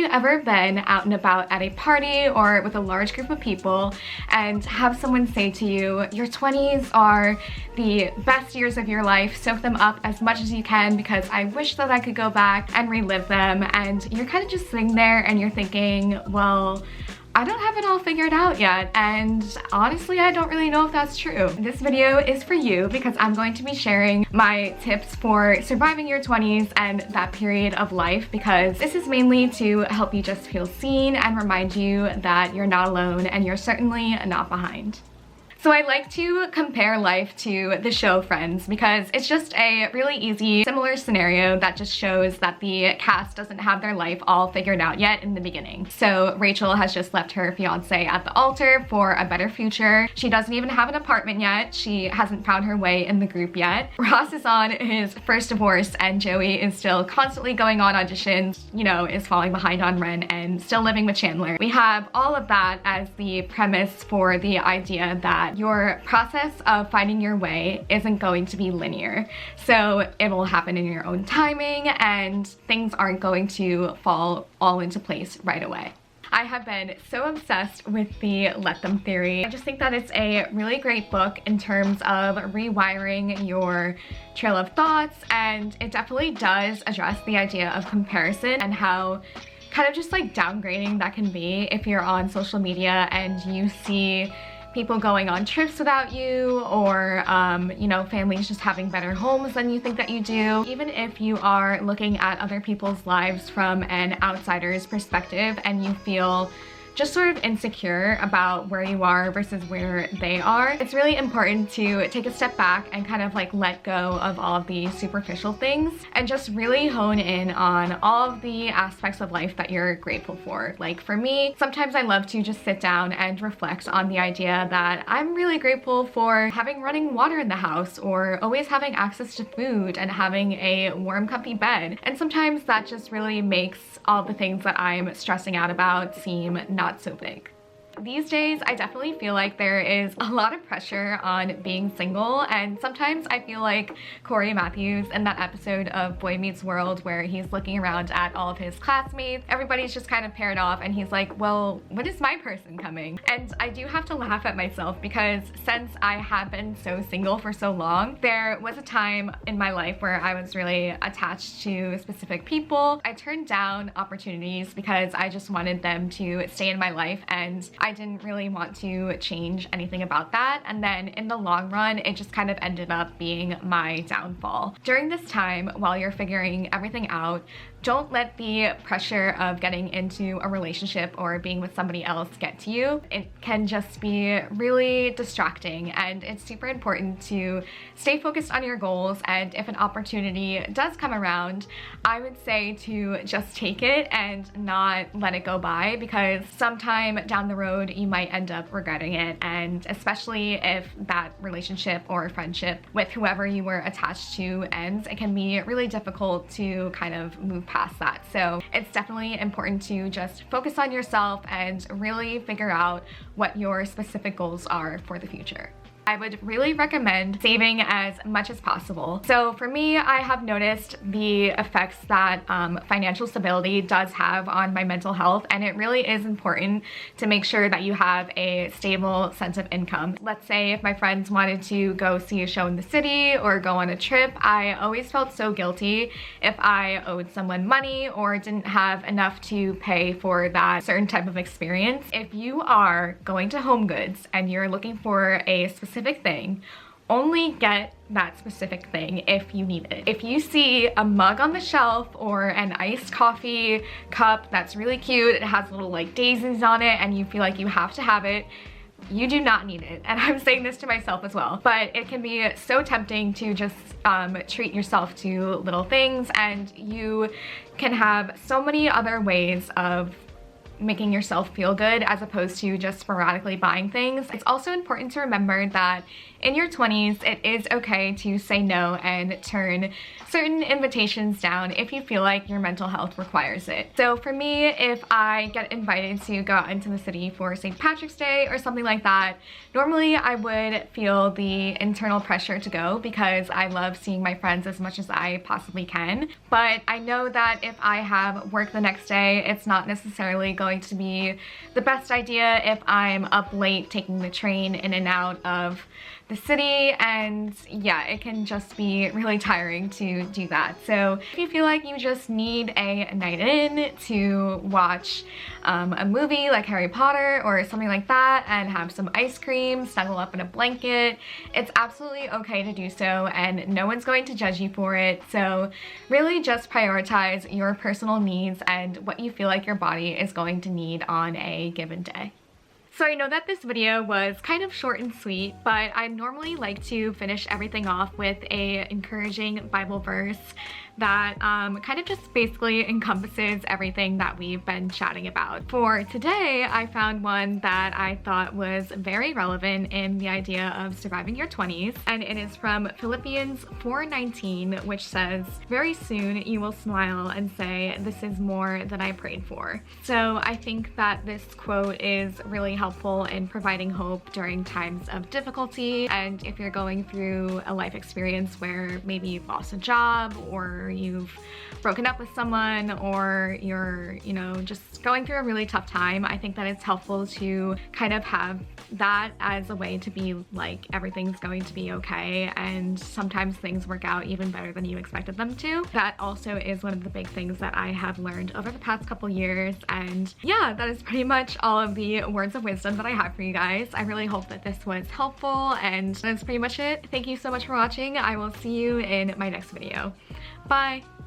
ever been out and about at a party or with a large group of people and have someone say to you, your 20s are the best years of your life, soak them up as much as you can because I wish that I could go back and relive them, and you're kind of just sitting there and you're thinking, well, I don't have it all figured out yet, and honestly, I don't really know if that's true. This video is for you because I'm going to be sharing my tips for surviving your 20s and that period of life, because this is mainly to help you just feel seen and remind you that you're not alone and you're certainly not behind. So I like to compare life to the show Friends because it's just a really easy, similar scenario that just shows that the cast doesn't have their life all figured out yet in the beginning. So Rachel has just left her fiance at the altar for a better future. She doesn't even have an apartment yet. She hasn't found her way in the group yet. Ross is on his first divorce and Joey is still constantly going on auditions, you know, is falling behind on rent and still living with Chandler. We have all of that as the premise for the idea that your process of finding your way isn't going to be linear. So it will happen in your own timing and things aren't going to fall all into place right away. I have been so obsessed with the Let Them theory. I just think that it's a really great book in terms of rewiring your trail of thoughts, and it definitely does address the idea of comparison and how kind of just like downgrading that can be if you're on social media and you see people going on trips without you, or you know, families just having better homes than you think that you do. Even if you are looking at other people's lives from an outsider's perspective and you feel just sort of insecure about where you are versus where they are, it's really important to take a step back and kind of like let go of all of the superficial things and just really hone in on all of the aspects of life that you're grateful for. Like for me, sometimes I love to just sit down and reflect on the idea that I'm really grateful for having running water in the house, or always having access to food and having a warm, comfy bed. And sometimes that just really makes all the things that I'm stressing out about seem not so big. These days, I definitely feel like there is a lot of pressure on being single, and sometimes I feel like Corey Matthews in that episode of Boy Meets World where he's looking around at all of his classmates, everybody's just kind of paired off and he's like, well, when is my person coming? And I do have to laugh at myself because since I have been so single for so long, there was a time in my life where I was really attached to specific people. I turned down opportunities because I just wanted them to stay in my life, and I didn't really want to change anything about that. And then in the long run, it just kind of ended up being my downfall. During this time, while you're figuring everything out, don't let the pressure of getting into a relationship or being with somebody else get to you. It can just be really distracting, and it's super important to stay focused on your goals. And if an opportunity does come around, I would say to just take it and not let it go by, because sometime down the road you might end up regretting it. And especially if that relationship or friendship with whoever you were attached to ends, it can be really difficult to kind of move past that. So it's definitely important to just focus on yourself and really figure out what your specific goals are for the future. I would really recommend saving as much as possible. So for me, I have noticed the effects that financial stability does have on my mental health, and it really is important to make sure that you have a stable sense of income. Let's say if my friends wanted to go see a show in the city or go on a trip, I always felt so guilty if I owed someone money or didn't have enough to pay for that certain type of experience. If you are going to Home Goods and you're looking for a specific thing, only get that specific thing if you need it. If you see a mug on the shelf or an iced coffee cup that's really cute, it has little like daisies on it, and you feel like you have to have it, you do not need it. And I'm saying this to myself as well, but it can be so tempting to just treat yourself to little things, and you can have so many other ways of making yourself feel good as opposed to just sporadically buying things. It's also important to remember that in your 20s, it is okay to say no and turn certain invitations down if you feel like your mental health requires it. So for me, if I get invited to go out into the city for St. Patrick's Day or something like that, normally I would feel the internal pressure to go because I love seeing my friends as much as I possibly can. But I know that if I have work the next day, it's not necessarily going to be the best idea if I'm up late taking the train in and out of the city, and yeah, it can just be really tiring to do that. So if you feel like you just need a night in to watch a movie like Harry Potter or something like that and have some ice cream, snuggle up in a blanket, it's absolutely okay to do so, and no one's going to judge you for it. So really just prioritize your personal needs and what you feel like your body is going to need on a given day. So I know that this video was kind of short and sweet, but I normally like to finish everything off with a encouraging Bible verse that kind of just basically encompasses everything that we've been chatting about. For today, I found one that I thought was very relevant in the idea of surviving your 20s, and it is from Philippians 4:19, which says, "Very soon you will smile and say, 'This is more than I prayed for.'" So I think that this quote is really helpful in providing hope during times of difficulty, and if you're going through a life experience where maybe you've lost a job or you've broken up with someone, or you're, you know, just going through a really tough time, I think that it's helpful to kind of have that as a way to be like, everything's going to be okay, and sometimes things work out even better than you expected them to. That also is one of the big things that I have learned over the past couple years, and yeah, that is pretty much all of the words of wisdom that I have for you guys. I really hope that this was helpful, and that's pretty much it. Thank you so much for watching. I will see you in my next video. Bye!